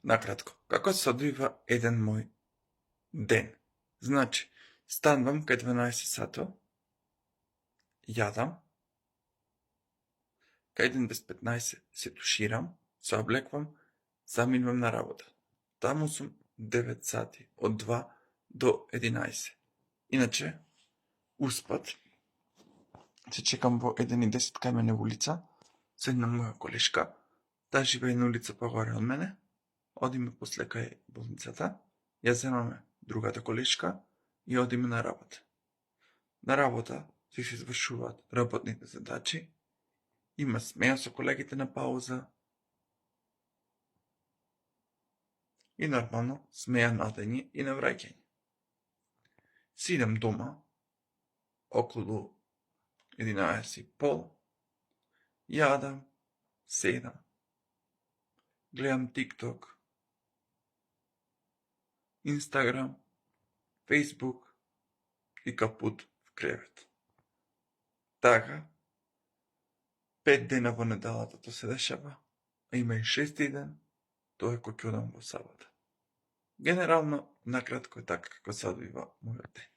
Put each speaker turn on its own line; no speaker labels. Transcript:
Накратко, како се одвива еден мој ден? Значи, станувам кај 12 сато, јадам, кај 1 без 15 се туширам, се облеквам, заминувам на работа. Таму сум 9 сати, од 2 до 11. Иначе, успат, се чекам во 1:10 кај мене улица, со една моја колешка, таа живее на улица погоре од мене, одиме после кај болницата, ја земаме другата колешка и одиме на работа. На работа се извршуваат работните задачи, има смеа со колегите на пауза и нормално смеа на одење и на враќање. Си идам дома околу 11:30, јадам, седам, гледам TikTok, Instagram, Facebook и капут в кревет. Така, 5 дена во неделата тоа се дешава, а има и 6 ден, тоа е кога ќе одам во сабота. Генерално, накратко е така како се одвива мојот ден.